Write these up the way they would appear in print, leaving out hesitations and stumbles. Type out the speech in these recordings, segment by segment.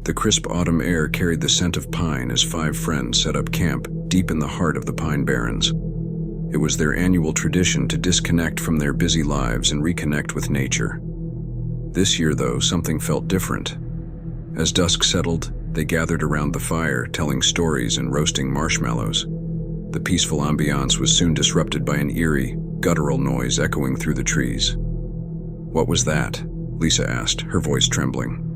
The crisp autumn air carried the scent of pine as 5 friends set up camp deep in the heart of the Pine Barrens. It was their annual tradition to disconnect from their busy lives and reconnect with nature. This year, though, something felt different. As dusk settled, they gathered around the fire, telling stories and roasting marshmallows. The peaceful ambiance was soon disrupted by an eerie, guttural noise echoing through the trees. "What was that?" Lisa asked, her voice trembling.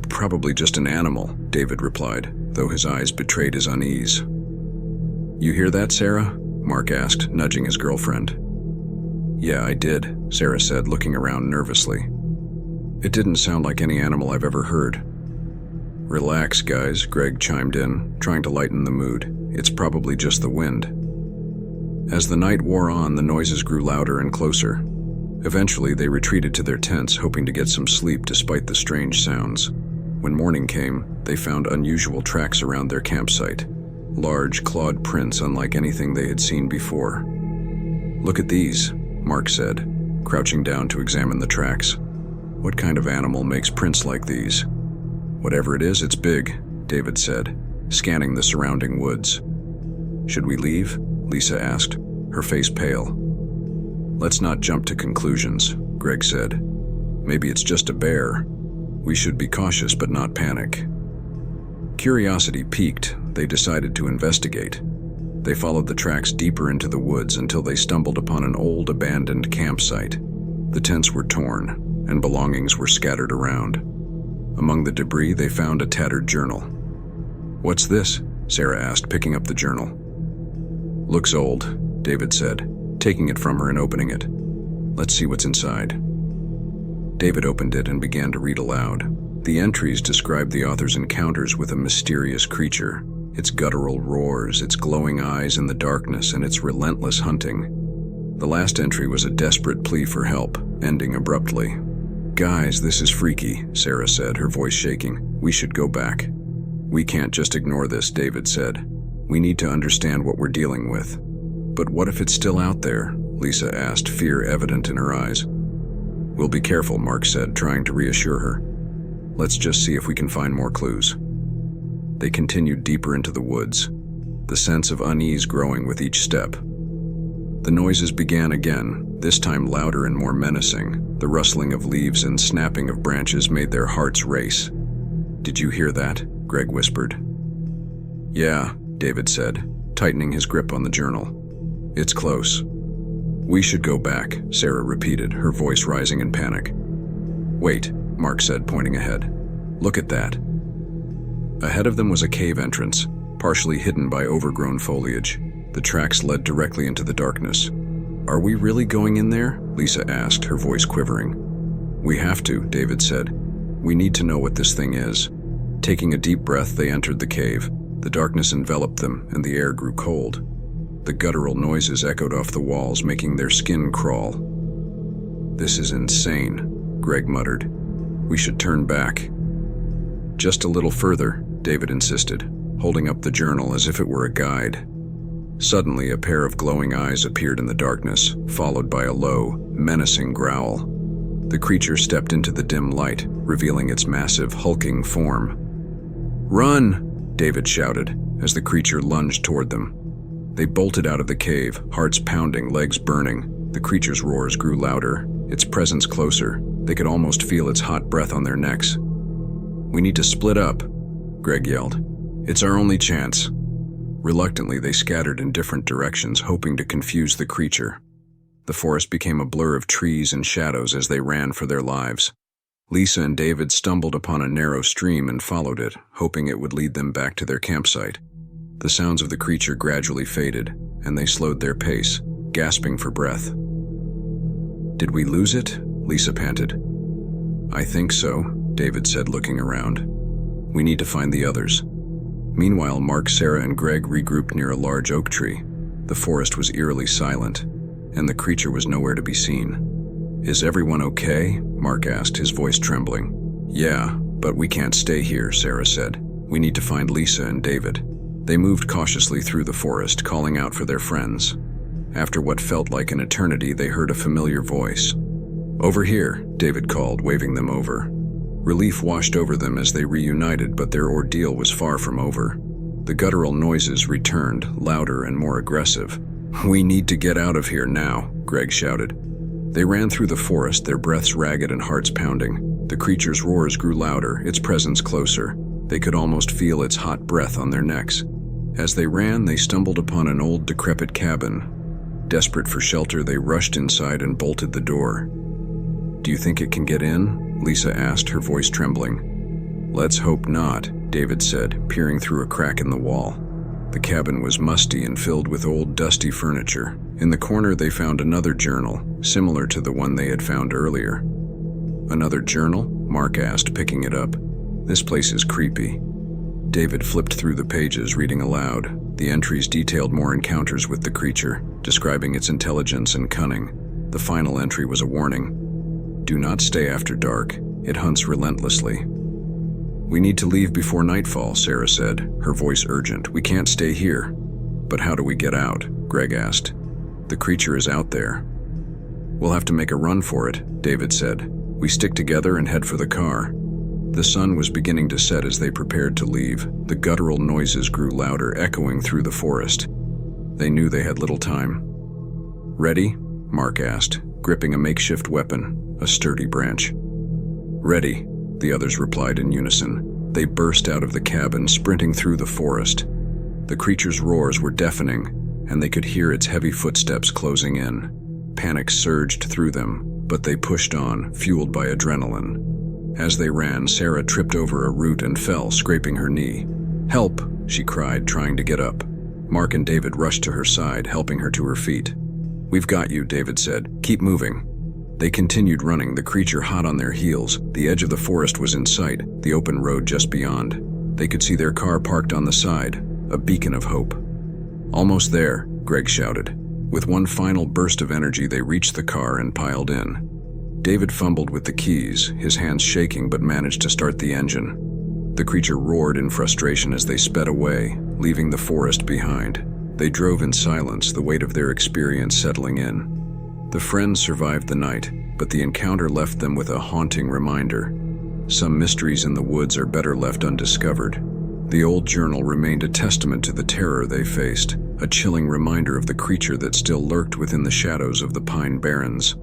"Probably just an animal," David replied, though his eyes betrayed his unease. "You hear that, Sarah?" Mark asked, nudging his girlfriend. "Yeah, I did," Sarah said, looking around nervously. "It didn't sound like any animal I've ever heard." "Relax, guys," Greg chimed in, trying to lighten the mood. "It's probably just the wind." As the night wore on, the noises grew louder and closer. Eventually, they retreated to their tents, hoping to get some sleep despite the strange sounds. When morning came, they found unusual tracks around their campsite. Large, clawed prints unlike anything they had seen before. "Look at these," Mark said, crouching down to examine the tracks. "What kind of animal makes prints like these?" "Whatever it is, it's big," David said, scanning the surrounding woods. "Should we leave?" Lisa asked, her face pale. "Let's not jump to conclusions," Greg said. "Maybe it's just a bear. We should be cautious but not panic." Curiosity piqued, they decided to investigate. They followed the tracks deeper into the woods until they stumbled upon an old abandoned campsite. The tents were torn, and belongings were scattered around. Among the debris, they found a tattered journal. "What's this?" Sarah asked, picking up the journal. "Looks old," David said, taking it from her and opening it. "Let's see what's inside." David opened it and began to read aloud. The entries described the author's encounters with a mysterious creature, its guttural roars, its glowing eyes in the darkness, and its relentless hunting. The last entry was a desperate plea for help, ending abruptly. "Guys, this is freaky," Sarah said, her voice shaking. "We should go back." "We can't just ignore this," David said. "We need to understand what we're dealing with." "But what if it's still out there?" Lisa asked, fear evident in her eyes. "We'll be careful," Mark said, trying to reassure her. "Let's just see if we can find more clues." They continued deeper into the woods, the sense of unease growing with each step. The noises began again, this time louder and more menacing. The rustling of leaves and snapping of branches made their hearts race. "Did you hear that?" Greg whispered. "Yeah," David said, tightening his grip on the journal. "It's close." "We should go back," Sarah repeated, her voice rising in panic. "Wait," Mark said, pointing ahead. "Look at that." Ahead of them was a cave entrance, partially hidden by overgrown foliage. The tracks led directly into the darkness. "Are we really going in there?" Lisa asked, her voice quivering. "We have to," David said. "We need to know what this thing is." Taking a deep breath, they entered the cave. The darkness enveloped them, and the air grew cold. The guttural noises echoed off the walls, making their skin crawl. "This is insane," Greg muttered. "We should turn back." "Just a little further," David insisted, holding up the journal as if it were a guide. Suddenly, a pair of glowing eyes appeared in the darkness, followed by a low, menacing growl. The creature stepped into the dim light, revealing its massive, hulking form. "Run!" David shouted, as the creature lunged toward them. They bolted out of the cave, hearts pounding, legs burning. The creature's roars grew louder, its presence closer. They could almost feel its hot breath on their necks. "We need to split up," Greg yelled. "It's our only chance." Reluctantly, they scattered in different directions, hoping to confuse the creature. The forest became a blur of trees and shadows as they ran for their lives. Lisa and David stumbled upon a narrow stream and followed it, hoping it would lead them back to their campsite. The sounds of the creature gradually faded, and they slowed their pace, gasping for breath. "Did we lose it?" Lisa panted. "I think so," David said, looking around. "We need to find the others." Meanwhile, Mark, Sarah, and Greg regrouped near a large oak tree. The forest was eerily silent, and the creature was nowhere to be seen. "Is everyone okay?" Mark asked, his voice trembling. "Yeah, but we can't stay here," Sarah said. "We need to find Lisa and David." They moved cautiously through the forest, calling out for their friends. After what felt like an eternity, they heard a familiar voice. "Over here," David called, waving them over. Relief washed over them as they reunited, but their ordeal was far from over. The guttural noises returned, louder and more aggressive. "We need to get out of here now," Greg shouted. They ran through the forest, their breaths ragged and hearts pounding. The creature's roars grew louder, its presence closer. They could almost feel its hot breath on their necks. As they ran, they stumbled upon an old, decrepit cabin. Desperate for shelter, they rushed inside and bolted the door. "Do you think it can get in?" Lisa asked, her voice trembling. "Let's hope not," David said, peering through a crack in the wall. The cabin was musty and filled with old, dusty furniture. In the corner, they found another journal, similar to the one they had found earlier. "Another journal?" Mark asked, picking it up. "This place is creepy." David flipped through the pages, reading aloud. The entries detailed more encounters with the creature, describing its intelligence and cunning. The final entry was a warning. "Do not stay after dark. It hunts relentlessly." "We need to leave before nightfall," Sarah said, her voice urgent. "We can't stay here." "But how do we get out?" Greg asked. "The creature is out there." "We'll have to make a run for it," David said. "We stick together and head for the car." The sun was beginning to set as they prepared to leave. The guttural noises grew louder, echoing through the forest. They knew they had little time. "Ready?" Mark asked, gripping a makeshift weapon, a sturdy branch. "Ready," the others replied in unison. They burst out of the cabin, sprinting through the forest. The creature's roars were deafening, and they could hear its heavy footsteps closing in. Panic surged through them, but they pushed on, fueled by adrenaline. As they ran, Sarah tripped over a root and fell, scraping her knee. "Help!" she cried, trying to get up. Mark and David rushed to her side, helping her to her feet. "We've got you," David said. "Keep moving." They continued running, the creature hot on their heels. The edge of the forest was in sight, the open road just beyond. They could see their car parked on the side, a beacon of hope. "Almost there," Greg shouted. With one final burst of energy, they reached the car and piled in. David fumbled with the keys, his hands shaking, but managed to start the engine. The creature roared in frustration as they sped away, leaving the forest behind. They drove in silence, the weight of their experience settling in. The friends survived the night, but the encounter left them with a haunting reminder. Some mysteries in the woods are better left undiscovered. The old journal remained a testament to the terror they faced, a chilling reminder of the creature that still lurked within the shadows of the Pine Barrens.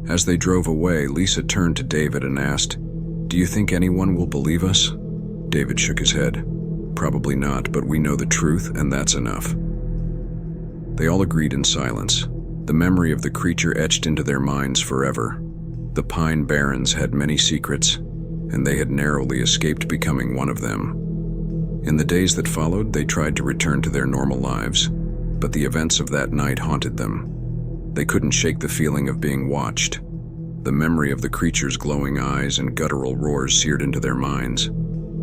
As they drove away, Lisa turned to David and asked, "Do you think anyone will believe us?" David shook his head. "Probably not, but we know the truth, and that's enough." They all agreed in silence. The memory of the creature etched into their minds forever. The Pine Barrens had many secrets, and they had narrowly escaped becoming one of them. In the days that followed, they tried to return to their normal lives, but the events of that night haunted them. They couldn't shake the feeling of being watched. The memory of the creature's glowing eyes and guttural roars seared into their minds.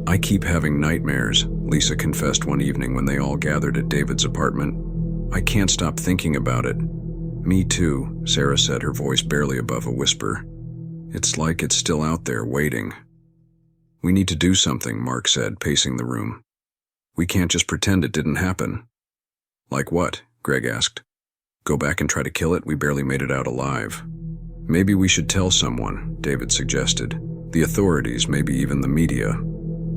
"I keep having nightmares," Lisa confessed one evening when they all gathered at David's apartment. "I can't stop thinking about it." "Me too," Sarah said, her voice barely above a whisper. "It's like it's still out there, waiting." "We need to do something," Mark said, pacing the room. "We can't just pretend it didn't happen." "Like what?" Greg asked. "Go back and try to kill it? We barely made it out alive." "Maybe we should tell someone," David suggested. "The authorities, maybe even the media."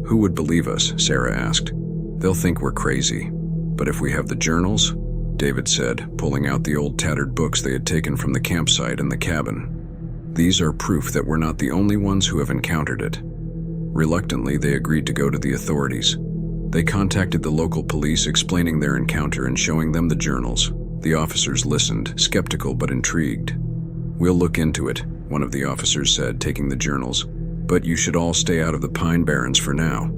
"Who would believe us?" Sarah asked. "They'll think we're crazy. But if we have the journals," David said, pulling out the old tattered books they had taken from the campsite and the cabin. "These are proof that we're not the only ones who have encountered it." Reluctantly, they agreed to go to the authorities. They contacted the local police, explaining their encounter and showing them the journals. The officers listened, skeptical but intrigued. "We'll look into it," one of the officers said, taking the journals. "But you should all stay out of the Pine Barrens for now."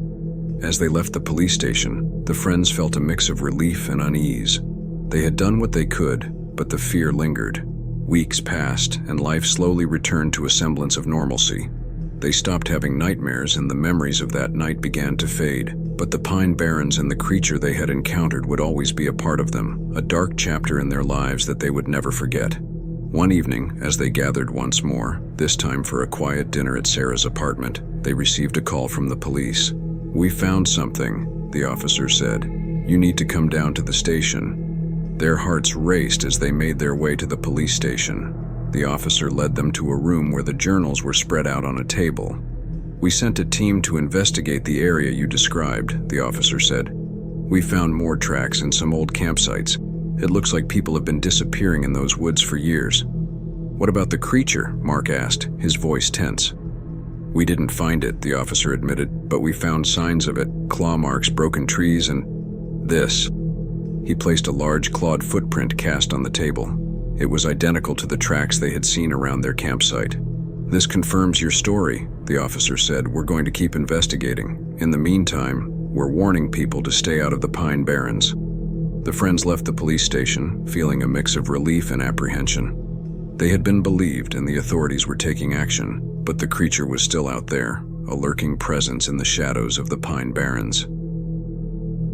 As they left the police station, the friends felt a mix of relief and unease. They had done what they could, but the fear lingered. Weeks passed, and life slowly returned to a semblance of normalcy. They stopped having nightmares, and the memories of that night began to fade. But the Pine Barrens and the creature they had encountered would always be a part of them, a dark chapter in their lives that they would never forget. One evening, as they gathered once more, this time for a quiet dinner at Sarah's apartment, they received a call from the police. "We found something," the officer said. "You need to come down to the station." Their hearts raced as they made their way to the police station. The officer led them to a room where the journals were spread out on a table. "We sent a team to investigate the area you described," the officer said. "We found more tracks and some old campsites. It looks like people have been disappearing in those woods for years." "What about the creature?" Mark asked, his voice tense. "We didn't find it," the officer admitted, "but we found signs of it, claw marks, broken trees, and this." He placed a large clawed footprint cast on the table. It was identical to the tracks they had seen around their campsite. "This confirms your story," the officer said. "We're going to keep investigating. In the meantime, we're warning people to stay out of the Pine Barrens." The friends left the police station, feeling a mix of relief and apprehension. They had been believed and the authorities were taking action, but the creature was still out there, a lurking presence in the shadows of the Pine Barrens.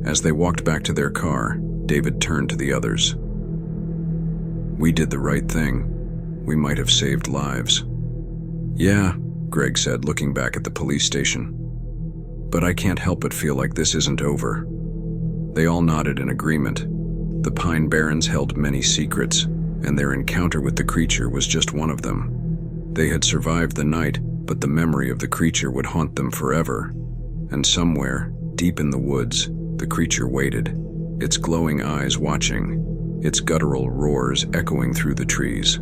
As they walked back to their car, David turned to the others. "We did the right thing. We might have saved lives." "Yeah," Greg said, looking back at the police station. "But I can't help but feel like this isn't over." They all nodded in agreement. The Pine Barrens held many secrets, and their encounter with the creature was just one of them. They had survived the night, but the memory of the creature would haunt them forever. And somewhere, deep in the woods, the creature waited, its glowing eyes watching, its guttural roars echoing through the trees.